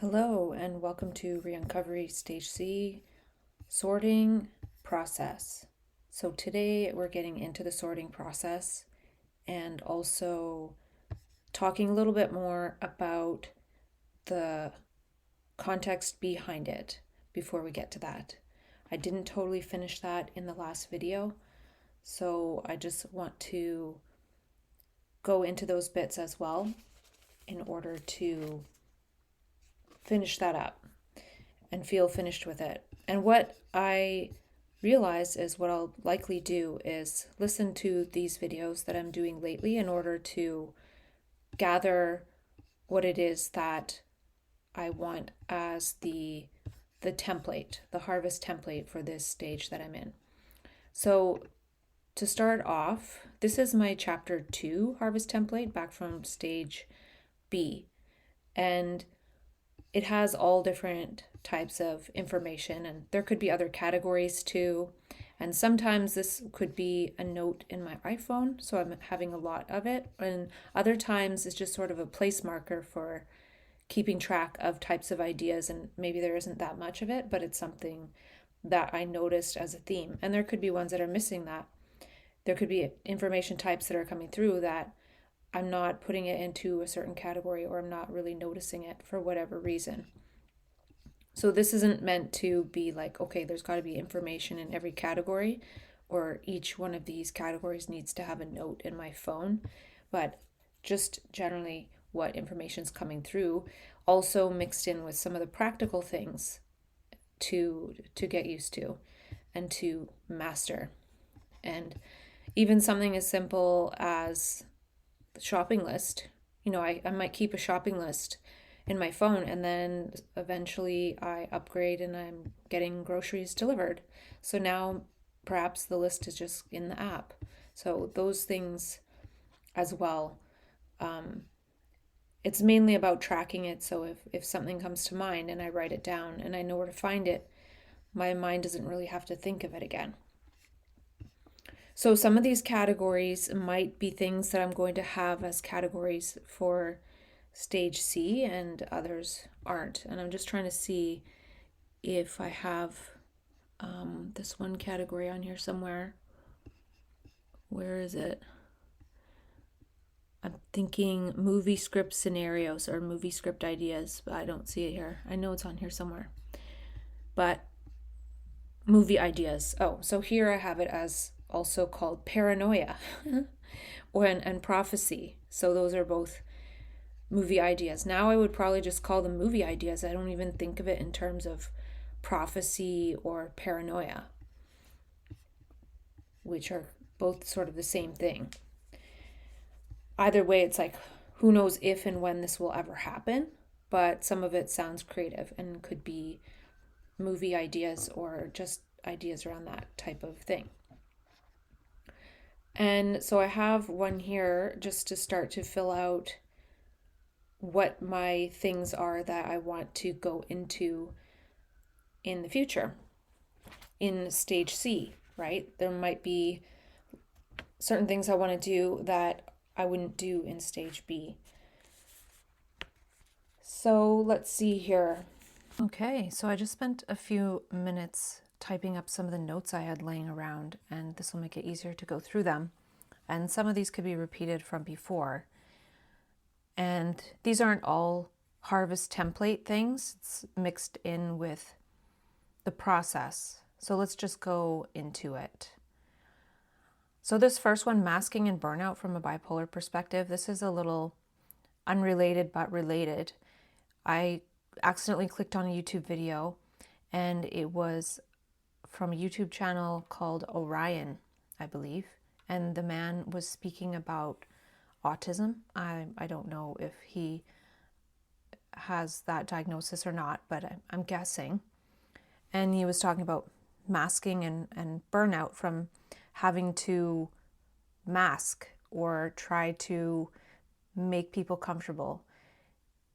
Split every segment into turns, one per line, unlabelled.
Hello and welcome to Re-Uncovery Stage C sorting process. So today we're getting into the sorting process and also talking a little bit more about the context behind it before we get to that. I didn't totally finish that in the last video, so I just want to go into those bits as well in order to finish that up and feel finished with it. And what I realized is what I'll likely do is listen to these videos that I'm doing lately in order to gather what it is that I want as the template, the harvest template for this stage that I'm in. So to start off, this is my chapter 2 harvest template back from stage B. And it has all different types of information, and there could be other categories too. And sometimes this could be a note in my iPhone, so I'm having a lot of it. And other times it's just sort of a place marker for keeping track of types of ideas, and maybe there isn't that much of it, but it's something that I noticed as a theme. And there could be ones that are missing that. There could be information types that are coming through that I'm not putting it into a certain category, or I'm not really noticing it for whatever reason. So this isn't meant to be like, okay, there's got to be information in every category, or each one of these categories needs to have a note in my phone, but just generally what information's coming through, also mixed in with some of the practical things to get used to and to master. And even something as simple as the shopping list. I might keep a shopping list in my phone, and then eventually I upgrade and I'm getting groceries delivered. So now perhaps the list is just in the app. So those things as well. It's mainly about tracking it. So if something comes to mind and I write it down and I know where to find it, my mind doesn't really have to think of it again. So some of these categories might be things that I'm going to have as categories for stage C, and others aren't. And I'm just trying to see if I have this one category on here somewhere. Where is it? I'm thinking movie script scenarios or movie script ideas, but I don't see it here. I know it's on here somewhere. But movie ideas. Oh, so here I have it as also called paranoia and prophecy. So those are both movie ideas. Now I would probably just call them movie ideas. I don't even think of it in terms of prophecy or paranoia, which are both sort of the same thing. Either way, it's like, who knows if and when this will ever happen, but some of it sounds creative and could be movie ideas or just ideas around that type of thing. And so I have one here just to start to fill out what my things are that I want to go into in the future in stage C, right? There might be certain things I want to do that I wouldn't do in stage B. So let's see here. Okay, so I just spent a few minutes typing up some of the notes I had laying around, and this will make it easier to go through them. And some of these could be repeated from before. And these aren't all harvest template things. It's mixed in with the process. So let's just go into it. So this first one, masking and burnout from a bipolar perspective, this is a little unrelated but related. I accidentally clicked on a YouTube video, and it was from a YouTube channel called Orion, I believe. And the man was speaking about autism. I don't know if he has that diagnosis or not, but I'm guessing. And he was talking about masking and burnout from having to mask or try to make people comfortable.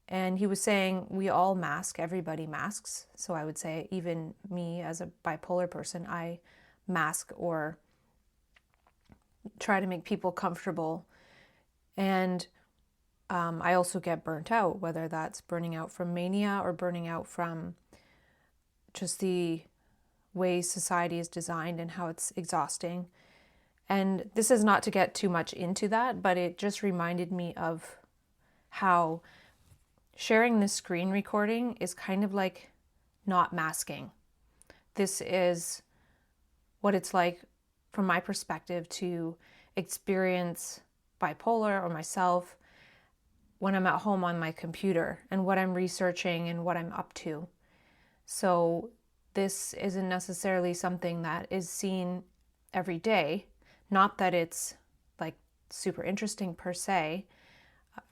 And he was saying we all mask, everybody masks. So I would say even me as a bipolar person, I mask or try to make people comfortable. And I also get burnt out, whether that's burning out from mania or burning out from just the way society is designed and how it's exhausting. And this is not to get too much into that, but it just reminded me of how sharing this screen recording is kind of like not masking. This is what it's like from my perspective to experience bipolar or myself when I'm at home on my computer and what I'm researching and what I'm up to. So this isn't necessarily something that is seen every day. Not that it's like super interesting per se.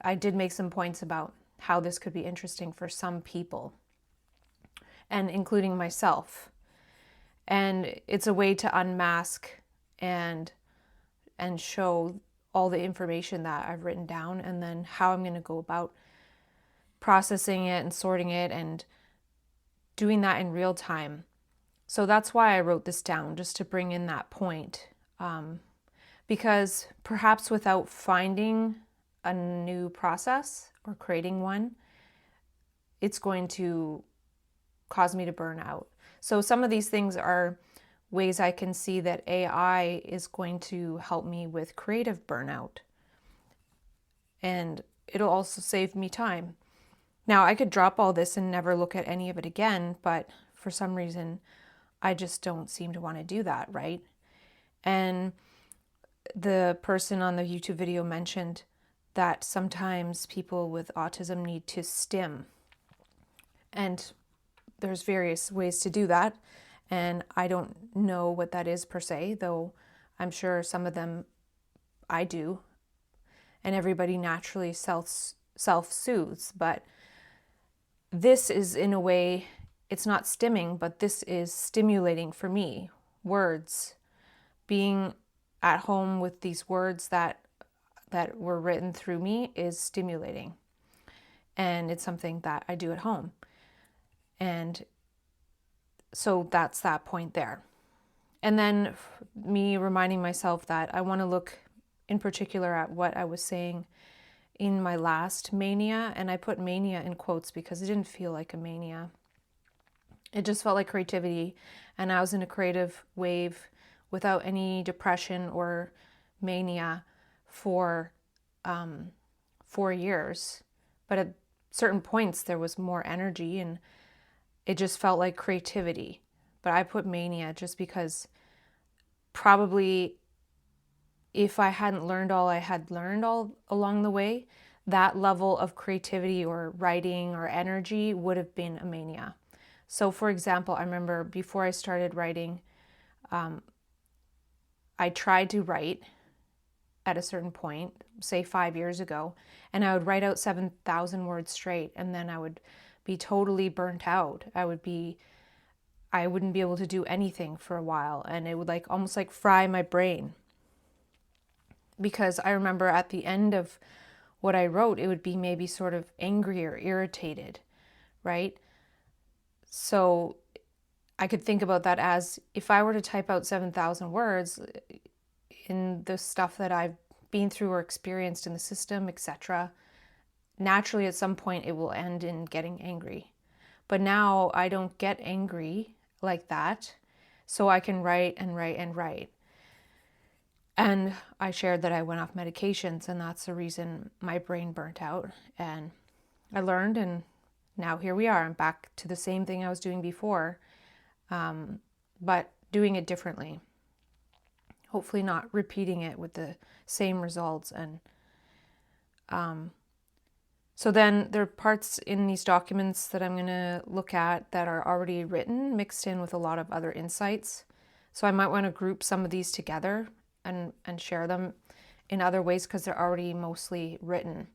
I did make some points about how this could be interesting for some people, and including myself. And it's a way to unmask and show all the information that I've written down, and then how I'm going to go about processing it and sorting it and doing that in real time. So that's why I wrote this down, just to bring in that point. Because perhaps without finding a new process or creating one, it's going to cause me to burn out. So some of these things are ways I can see that AI is going to help me with creative burnout. And it'll also save me time. Now, I could drop all this and never look at any of it again, but for some reason, I just don't seem to want to do that, right? And the person on the YouTube video mentioned that sometimes people with autism need to stim. And there's various ways to do that. And I don't know what that is per se, though I'm sure some of them I do. And everybody naturally self-soothes. But this is, in a way, it's not stimming, but this is stimulating for me. Words. Being at home with these words that were written through me is stimulating. And it's something that I do at home. And so that's that point there. And then me reminding myself that I want to look in particular at what I was saying in my last mania. And I put mania in quotes because it didn't feel like a mania. It just felt like creativity. And I was in a creative wave without any depression or mania for 4 years. But at certain points there was more energy and it just felt like creativity. But I put mania just because probably if I hadn't learned all I had learned all along the way, that level of creativity or writing or energy would have been a mania. So for example, I remember before I started writing, I tried to write at a certain point, say 5 years ago, and I would write out 7,000 words straight, and then I would be totally burnt out. I wouldn't be able to do anything for a while, and it would almost fry my brain. Because I remember at the end of what I wrote, it would be maybe sort of angry or irritated, right? So I could think about that as if I were to type out 7,000 words in the stuff that I've been through or experienced in the system, etc., naturally at some point it will end in getting angry. But now I don't get angry like that, so I can write and write and write. And I shared that I went off medications, and that's the reason my brain burnt out. And I learned, and now here we are. I'm back to the same thing I was doing before, but doing it differently. Hopefully not repeating it with the same results. And so then there are parts in these documents that I'm going to look at that are already written, mixed in with a lot of other insights. So I might want to group some of these together and share them in other ways because they're already mostly written.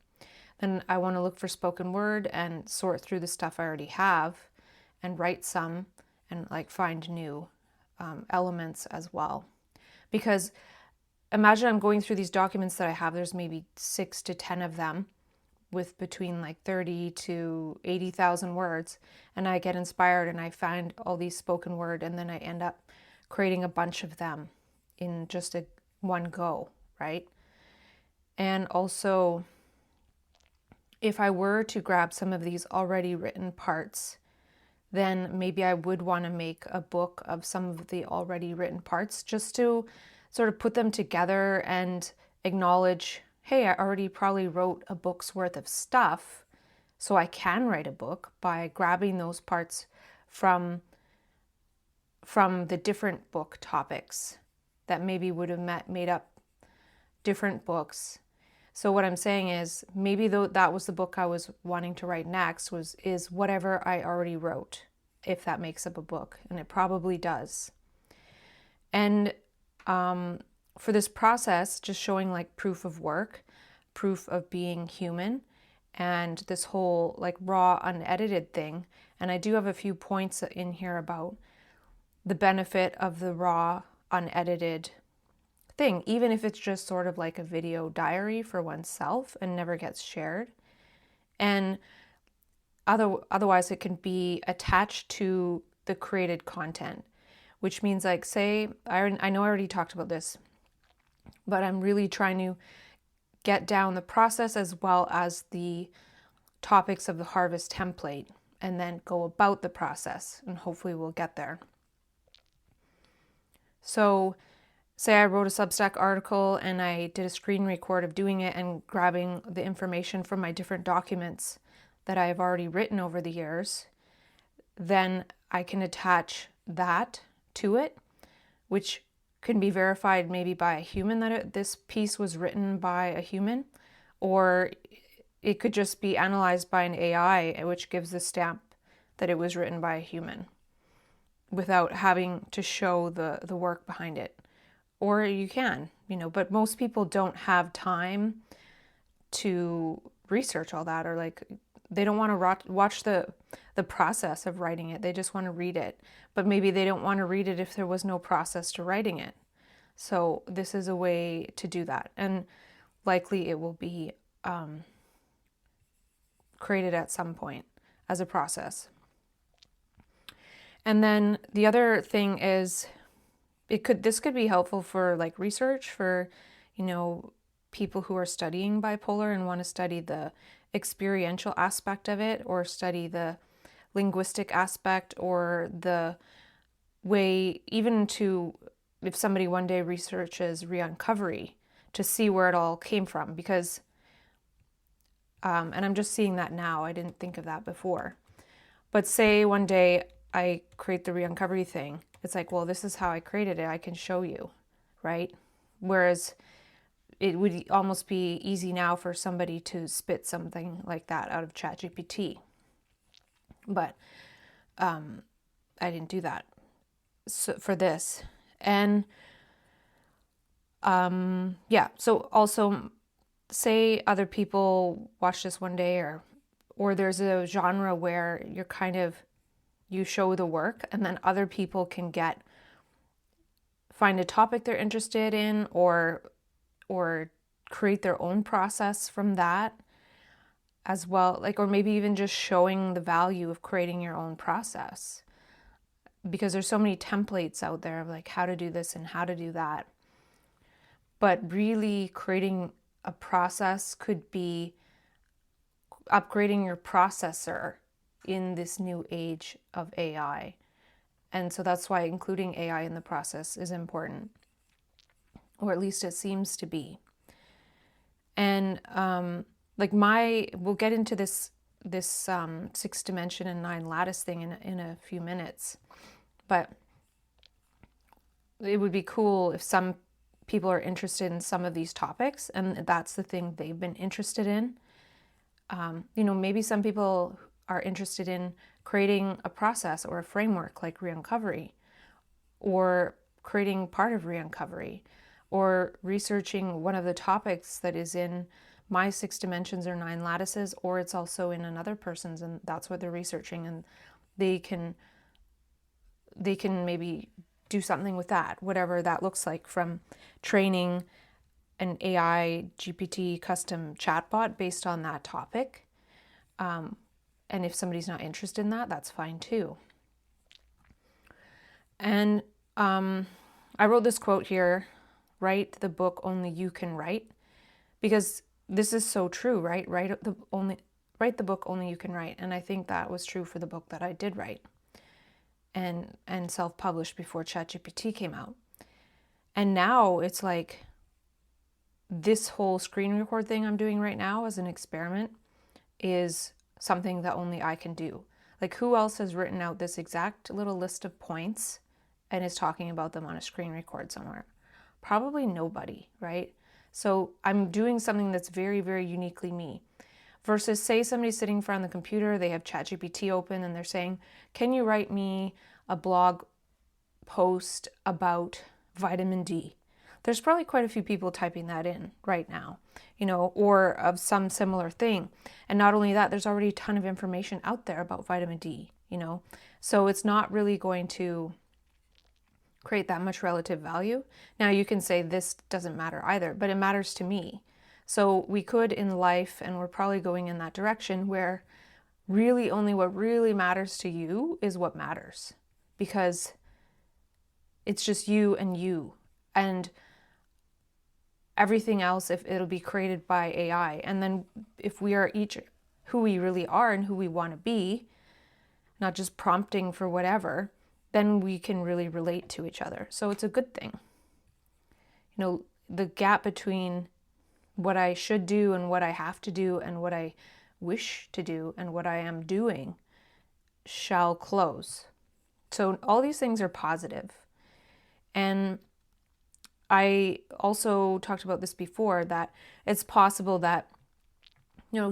Then I want to look for spoken word and sort through the stuff I already have and write some and find new elements as well. Because imagine I'm going through these documents that I have, there's maybe 6 to 10 of them with between 30 to 80,000 words, and I get inspired and I find all these spoken word, and then I end up creating a bunch of them in just one go, right? And also if I were to grab some of these already written parts, then maybe I would want to make a book of some of the already written parts, just to sort of put them together and acknowledge, hey, I already probably wrote a book's worth of stuff, so I can write a book by grabbing those parts from the different book topics that maybe would have made up different books. So what I'm saying is, maybe though that was the book I was wanting to write next, is whatever I already wrote, if that makes up a book, and it probably does. And for this process, just showing like proof of work, proof of being human, and this whole like raw, unedited thing. And I do have a few points in here about the benefit of the raw, unedited thing, even if it's just sort of like a video diary for oneself and never gets shared. And otherwise it can be attached to the created content, which means like, say, I know I already talked about this, but I'm really trying to get down the process as well as the topics of the harvest template, and then go about the process, and hopefully we'll get there. So say I wrote a Substack article and I did a screen record of doing it and grabbing the information from my different documents that I have already written over the years, then I can attach that to it, which can be verified maybe by a human, that this piece was written by a human, or it could just be analyzed by an AI, which gives the stamp that it was written by a human without having to show the work behind it. Or you can, but most people don't have time to research all that, or like they don't want to watch the process of writing it. They just want to read it. But maybe they don't want to read it if there was no process to writing it. So this is a way to do that. And likely it will be created at some point as a process. And then the other thing is, this could be helpful for like research for, people who are studying bipolar and want to study the experiential aspect of it, or study the linguistic aspect, or the way, even to, if somebody one day researches Re-Uncovery, to see where it all came from, because and I'm just seeing that now, I didn't think of that before. But say one day I create the Re-Uncovery thing, it's like, well, this is how I created it, I can show you, right? Whereas it would almost be easy now for somebody to spit something like that out of ChatGPT. But I didn't do that for this. And so also, say other people watch this one day, or there's a genre where you show the work, and then other people can find a topic they're interested in, or create their own process from that as well, or maybe even just showing the value of creating your own process, because there's so many templates out there of like how to do this and how to do that. But really creating a process could be upgrading your processor in this new age of AI. And so that's why including AI in the process is important, or at least it seems to be. And we'll get into this 6 dimension and 9 lattice thing in a few minutes, but it would be cool if some people are interested in some of these topics and that's the thing they've been interested in. Maybe some people are interested in creating a process or a framework like Re-Uncovery, or creating part of Re-Uncovery, or researching one of the topics that is in my 6 dimensions or 9 lattices, or it's also in another person's, and that's what they're researching, and they can maybe do something with that, whatever that looks like, from training an AI GPT custom chatbot based on that topic. And if somebody's not interested in that, that's fine too. And I wrote this quote here: write the book only you can write, because this is so true, right?
write the book only you can write. And I think that was true for the book that I did write and self-published before ChatGPT came out. And now it's like this whole screen record thing I'm doing right now as an experiment is something that only I can do. Like, who else has written out this exact little list of points and is talking about them on a screen record somewhere? Probably nobody, right? So I'm doing something that's very, very uniquely me. Versus, say somebody's sitting in front of the computer, they have ChatGPT open and they're saying, can you write me a blog post about vitamin D? There's probably quite a few people typing that in right now, or of some similar thing. And not only that, there's already a ton of information out there about vitamin D, So it's not really going to create that much relative value. Now you can say this doesn't matter either, but it matters to me. So we could in life, and we're probably going in that direction, where really only what really matters to you is what matters, because it's just you and you. And everything else, if it'll be created by AI. And then if we are each who we really are and who we want to be, not just prompting for whatever, then we can really relate to each other. So it's a good thing. The gap between what I should do and what I have to do and what I wish to do and what I am doing shall close. So all these things are positive. And I also talked about this before, that it's possible that,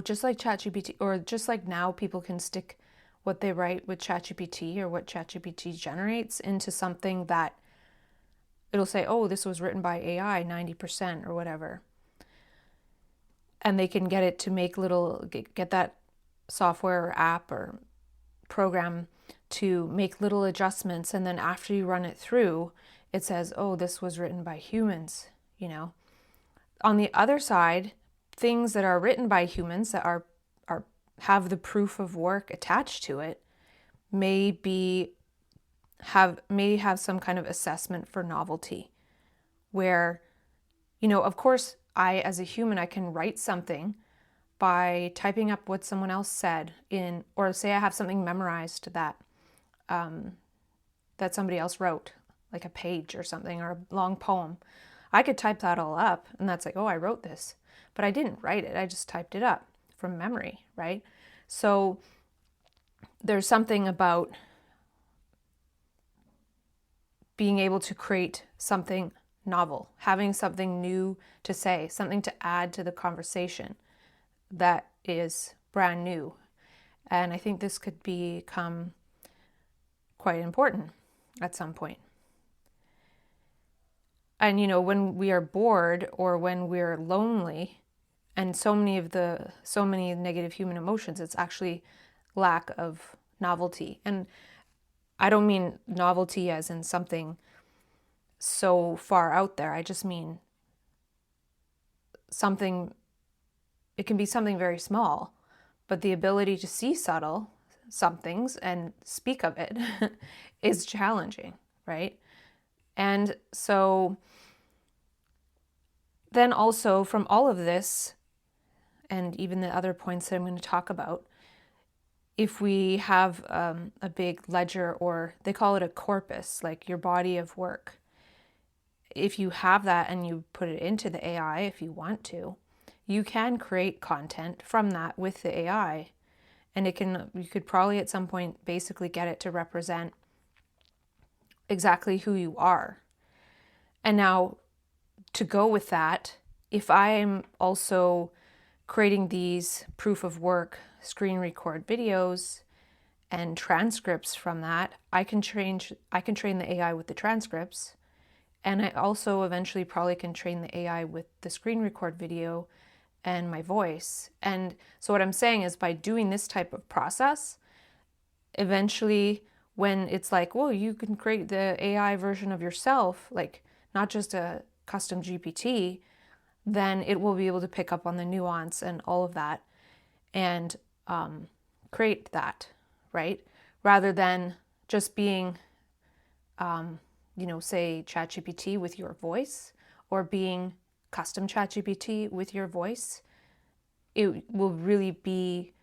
just like ChatGPT, or just like now people can stick what they write with ChatGPT or what ChatGPT generates into something that it'll say, oh, this was written by AI 90% or whatever. And they can get it to make get that software or app or program to make little adjustments. And then after you run it through, it says, oh, this was written by humans, On the other side, things that are written by humans that are have the proof of work attached to it may have some kind of assessment for novelty, where, of course, I, as a human, I can write something by typing up what someone else said or say I have something memorized that somebody else wrote, like a page or something, or a long poem. I could type that all up, and that's like, oh, I wrote this. But I didn't write it. I just typed it up from memory, right? So there's something about being able to create something novel, having something new to say, something to add to the conversation that is brand new. And I think this could become quite important at some point. And, when we are bored or when we're lonely, and so many negative human emotions, it's actually lack of novelty. And I don't mean novelty as in something so far out there. I just mean something, it can be something very small, but the ability to see subtle somethings and speak of it is challenging, right? And so then also from all of this, and even the other points that I'm going to talk about, if we have a big ledger, or they call it a corpus, like your body of work, if you have that and you put it into the AI, if you want to, you can create content from that with the AI. And you could probably at some point basically get it to represent exactly who you are. And now to go with that, if I'm also creating these proof of work screen record videos and transcripts from that, I can train the AI with the transcripts. And I also eventually probably can train the AI with the screen record video and my voice. And so what I'm saying is, by doing this type of process, eventually when it's like, well, you can create the AI version of yourself, like not just a custom GPT, then it will be able to pick up on the nuance and all of that and create that, right? Rather than just being, say ChatGPT with your voice, or being custom ChatGPT with your voice. It will really be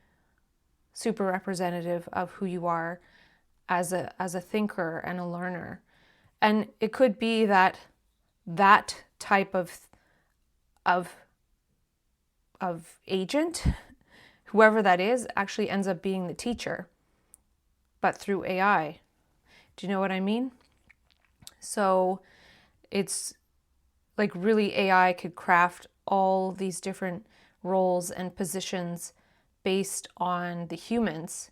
super representative of who you are as a thinker and a learner. And it could be that that type of agent, whoever that is, actually ends up being the teacher, but through AI. Do you know what I mean? So it's like really AI could craft all these different roles and positions based on the humans.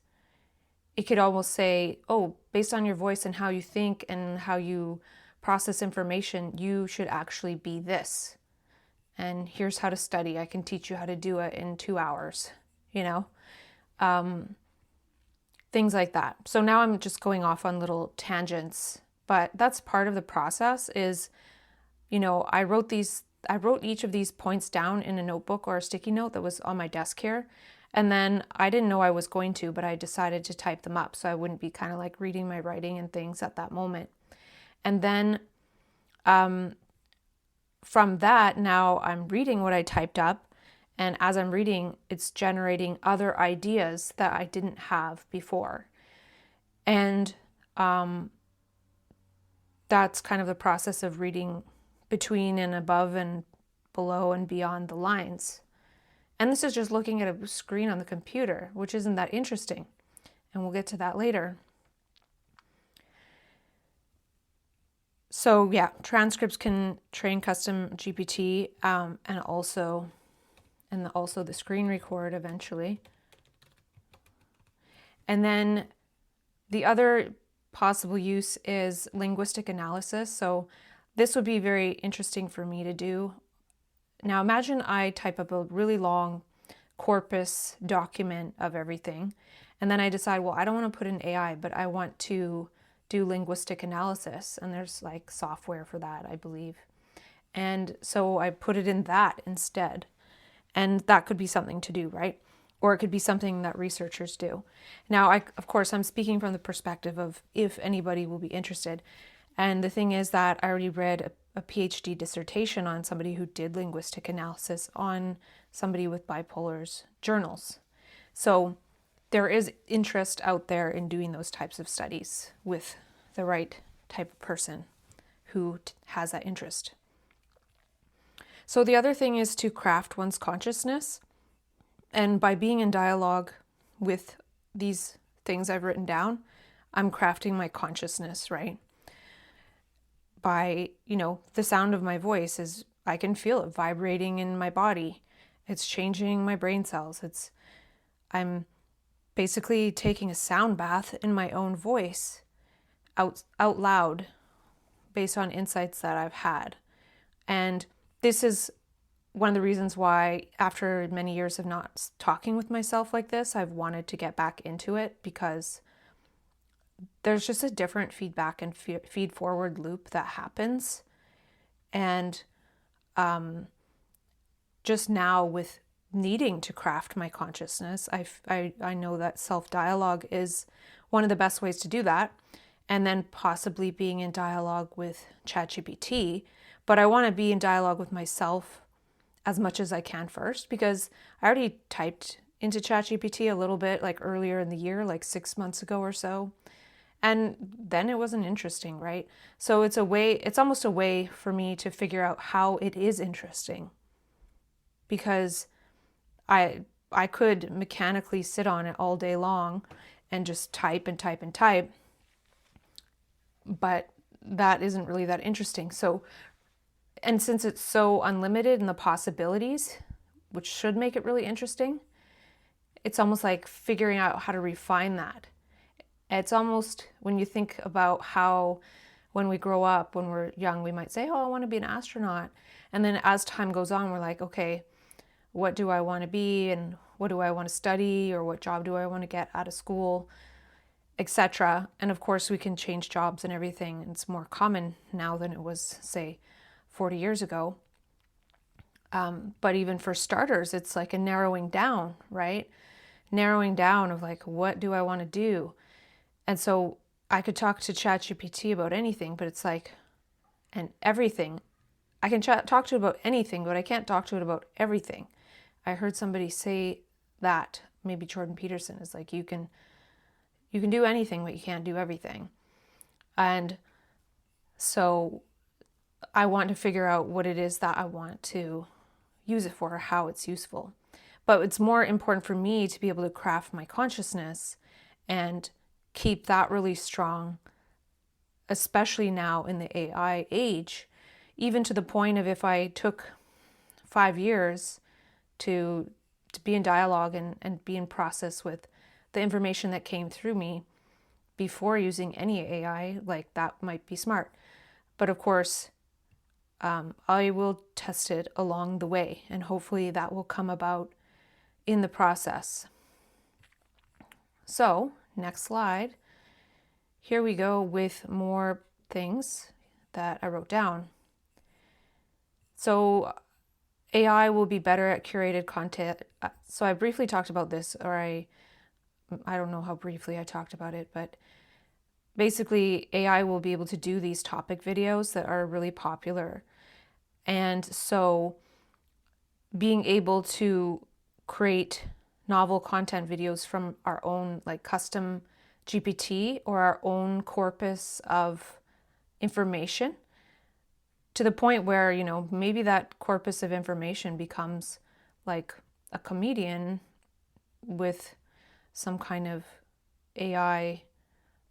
It could almost say, oh, based on your voice and how you think and how you process information, you should actually be this. And here's how to study. I can teach you how to do it in 2 hours, you know? Things like that. So now I'm just going off on little tangents, but that's part of the process is, you know, I wrote each of these points down in a notebook or a sticky note that was on my desk here. And then I didn't know I was going to, but I decided to type them up so I wouldn't be kind of like reading my writing and things at that moment. And then from that, now I'm reading what I typed up. And as I'm reading, it's generating other ideas that I didn't have before. And that's kind of the process of reading between and above and below and beyond the lines. And this is just looking at a screen on the computer, which isn't that interesting. And we'll get to that later. So yeah, transcripts can train custom GPT and also the screen record eventually. And then the other possible use is linguistic analysis. So this would be very interesting for me to do. Now imagine I type up a really long corpus document of everything, and then I decide, well, I don't want to put in AI, but I want to do linguistic analysis, and there's like software for that, I believe. And so I put it in that instead. And that could be something to do, right? Or it could be something that researchers do. Now, of course, I'm speaking from the perspective of if anybody will be interested. And the thing is that I already read a PhD dissertation on somebody who did linguistic analysis on somebody with bipolar's journals. So there is interest out there in doing those types of studies with the right type of person who has that interest. So the other thing is to craft one's consciousness. And by being in dialogue with these things I've written down, I'm crafting my consciousness, right? By, you know, the sound of my voice is, I can feel it vibrating in my body. It's changing my brain cells. I'm basically taking a sound bath in my own voice out loud based on insights that I've had. And this is one of the reasons why, after many years of not talking with myself like this, I've wanted to get back into it, because there's just a different feedback and feed forward loop that happens. And just now with needing to craft my consciousness, I know that self-dialogue is one of the best ways to do that. And then possibly being in dialogue with ChatGPT. But I want to be in dialogue with myself as much as I can first, because I already typed into ChatGPT a little bit like earlier in the year, like 6 months ago or so. And then it wasn't interesting, right? So it's almost a way for me to figure out how it is interesting, because I could mechanically sit on it all day long and just type and type and type, but that isn't really that interesting. So, and since it's so unlimited in the possibilities, which should make it really interesting, it's almost like figuring out how to refine that. It's almost, when you think about how when we grow up, when we're young, we might say, oh, I want to be an astronaut. And then as time goes on, we're like, okay, what do I want to be? And what do I want to study? Or what job do I want to get out of school? Etc. And of course, we can change jobs and everything. It's more common now than it was, say, 40 years ago. But even for starters, it's like a narrowing down, right? Narrowing down of like, what do I want to do? And so I could talk to ChatGPT about anything, but it's like, and everything. I can talk to it about anything, but I can't talk to it about everything. I heard somebody say that maybe Jordan Peterson is like, you can do anything, but you can't do everything. And so I want to figure out what it is that I want to use it for, or how it's useful. But it's more important for me to be able to craft my consciousness and keep that really strong, especially now in the AI age, even to the point of if I took 5 years to be in dialogue and be in process with the information that came through me before using any AI, like that might be smart. But of course, I will test it along the way, and hopefully that will come about in the process. So, next slide. Here we go with more things that I wrote down. So, AI will be better at curated content. So I briefly talked about this, or I don't know how briefly I talked about it, but basically AI will be able to do these topic videos that are really popular. And so being able to create novel content videos from our own like custom GPT or our own corpus of information, to the point where, you know, maybe that corpus of information becomes like a comedian with some kind of AI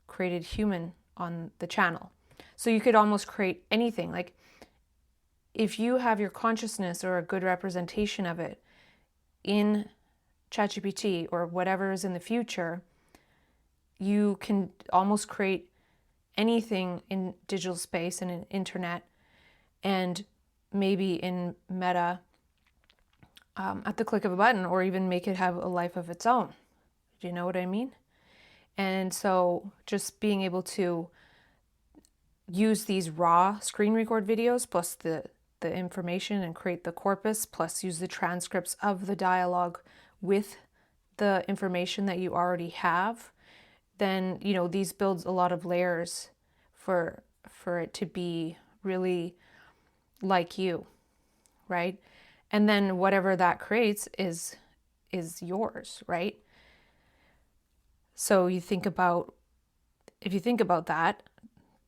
created human on the channel. So you could almost create anything. Like if you have your consciousness or a good representation of it in ChatGPT or whatever is in the future, you can almost create anything in digital space and in internet and maybe in Meta at the click of a button, or even make it have a life of its own. Do you know what I mean? And so just being able to use these raw screen record videos plus the information and create the corpus, plus use the transcripts of the dialogue with the information that you already have, then, you know, these builds a lot of layers for it to be really like you, right? And then whatever that creates is yours, right? So if you think about that,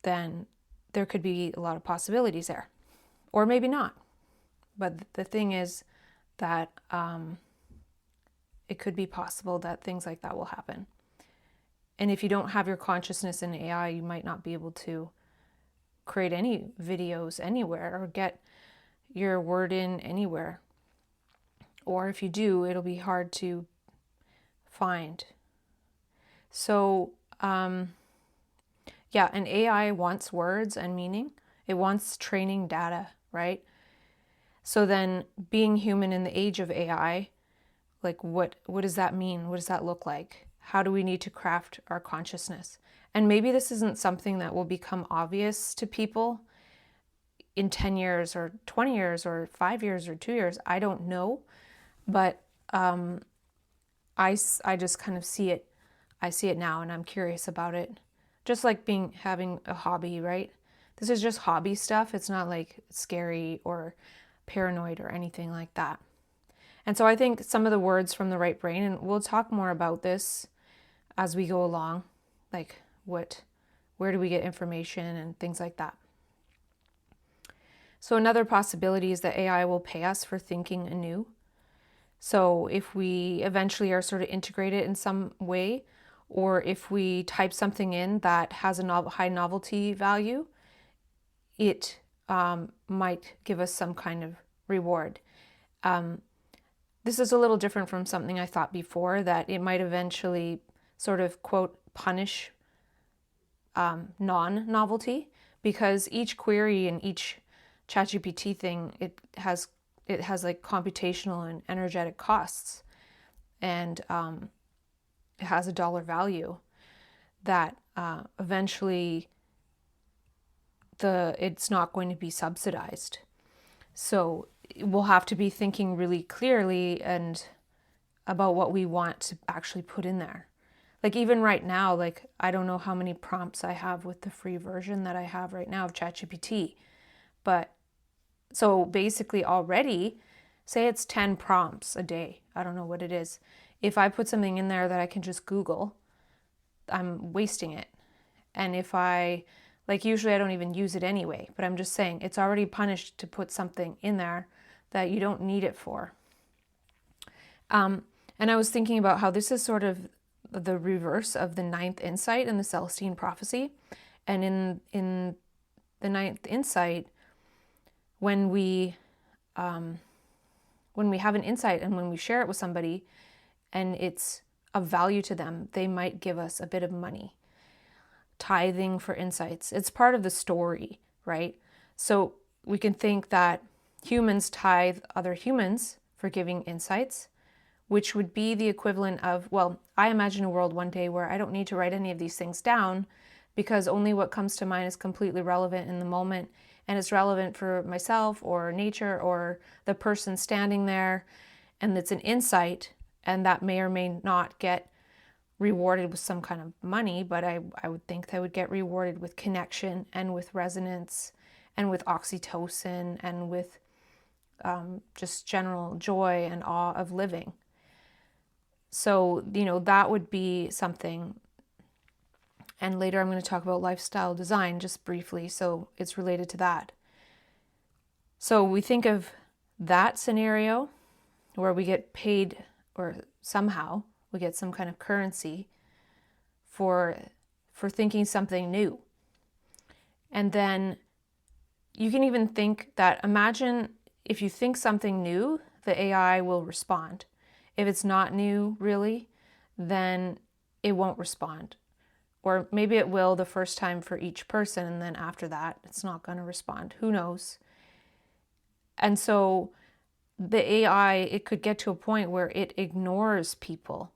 then there could be a lot of possibilities there, or maybe not. But the thing is that it could be possible that things like that will happen. And if you don't have your consciousness in AI, you might not be able to create any videos anywhere or get your word in anywhere. Or if you do, it'll be hard to find. So, yeah, an AI wants words and meaning. It wants training data, right? So then being human in the age of AI, like what does that mean? What does that look like? How do we need to craft our consciousness? And maybe this isn't something that will become obvious to people in 10 years or 20 years or 5 years or 2 years. I don't know. But I just kind of see it. I see it now and I'm curious about it. Just like having a hobby, right? This is just hobby stuff. It's not like scary or paranoid or anything like that. And so I think some of the words from the right brain, and we'll talk more about this as we go along, like where do we get information and things like that. So another possibility is that AI will pay us for thinking anew. So if we eventually are sort of integrated in some way, or if we type something in that has a high novelty value, it might give us some kind of reward. This is a little different from something I thought before, that it might eventually sort of, quote, punish non-novelty, because each query and each ChatGPT thing, it has like computational and energetic costs, and it has a dollar value that eventually it's not going to be subsidized. So we'll have to be thinking really clearly and about what we want to actually put in there. Like even right now, like I don't know how many prompts I have with the free version that I have right now of ChatGPT, but so basically already, say it's 10 prompts a day, I don't know what it is, If I put something in there that I can just Google, I'm wasting it. And if I, like, usually I don't even use it anyway, but I'm just saying it's already punished to put something in there that you don't need it for. And I was thinking about how this is sort of the reverse of the ninth insight in the Celestine prophecy. And in the ninth insight, when we have an insight and when we share it with somebody and it's of value to them, they might give us a bit of money. Tithing for insights. It's part of the story, right? So we can think that humans tithe other humans for giving insights, which would be the equivalent of, well, I imagine a world one day where I don't need to write any of these things down because only what comes to mind is completely relevant in the moment, and it's relevant for myself or nature or the person standing there, and it's an insight, and that may or may not get rewarded with some kind of money, but I would think they would get rewarded with connection and with resonance and with oxytocin and with just general joy and awe of living. So, that would be something. And later I'm going to talk about lifestyle design just briefly, so it's related to that. So we think of that scenario where we get paid, or somehow we get some kind of currency for thinking something new. And then you can even think that, imagine if you think something new, the AI will respond. If it's not new, really, then it won't respond. Or maybe it will the first time for each person, and then after that, it's not going to respond. Who knows? And so the AI, it could get to a point where it ignores people.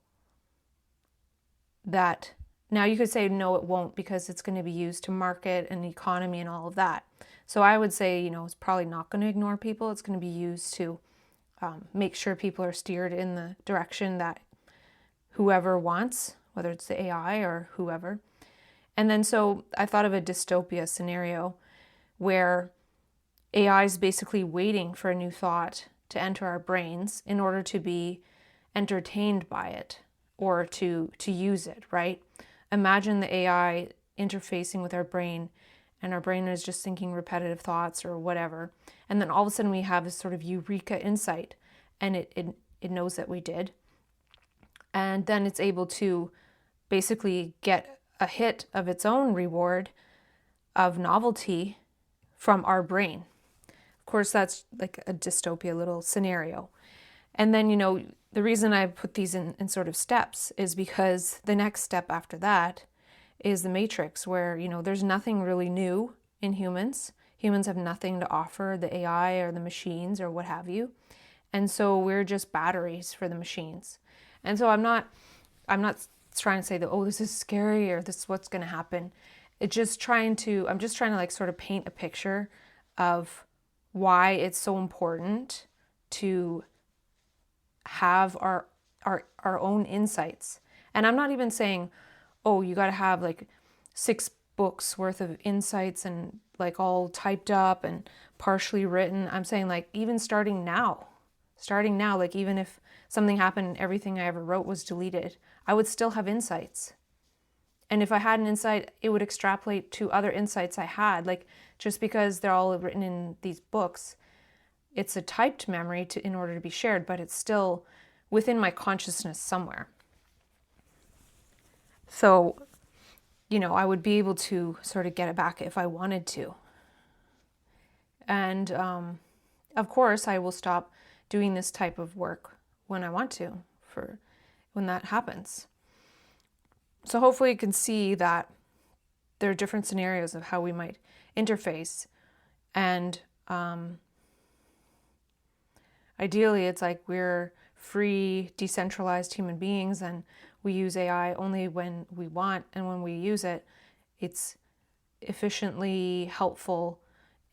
That now you could say, no, it won't, because it's going to be used to market and economy and all of that. So I would say, it's probably not going to ignore people. It's going to be used to make sure people are steered in the direction that whoever wants, whether it's the AI or whoever. And then so I thought of a dystopia scenario where AI is basically waiting for a new thought to enter our brains in order to be entertained by it or to use it, right? Imagine the AI interfacing with our brain, and our brain is just thinking repetitive thoughts or whatever. And then all of a sudden we have this sort of eureka insight, and it knows that we did. And then it's able to basically get a hit of its own reward of novelty from our brain. Of course, that's like a dystopia little scenario. And then, the reason I put these in sort of steps is because the next step after that is the matrix, where, there's nothing really new in humans. Humans have nothing to offer the AI or the machines or what have you. And so we're just batteries for the machines. And so I'm not trying to say that, oh, this is scary or this is what's going to happen. I'm just trying to like sort of paint a picture of why it's so important to have our own insights. And I'm not even saying, oh, you got to have like 6 books worth of insights and like all typed up and partially written. I'm saying like even starting now, like even if something happened and everything I ever wrote was deleted, I would still have insights. And if I had an insight, it would extrapolate to other insights I had. Like, just because they're all written in these books, it's a typed memory in order to be shared, but it's still within my consciousness somewhere. So, I would be able to sort of get it back if I wanted to. And of course, I will stop doing this type of work when I want to, for when that happens. So hopefully you can see that there are different scenarios of how we might interface. And ideally, it's like we're free, decentralized human beings, and we use AI only when we want, and when we use it, it's efficiently helpful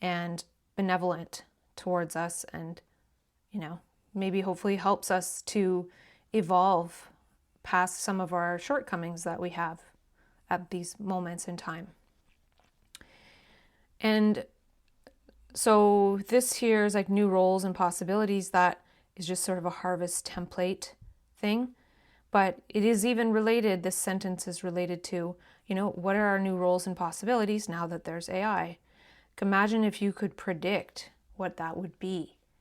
and benevolent towards us, and maybe hopefully helps us to evolve past some of our shortcomings that we have at these moments in time. And so this here is like new roles and possibilities. That is just sort of a harvest template thing. But it is even related, this sentence is related to, what are our new roles and possibilities now that there's AI? Imagine if you could predict what that would be.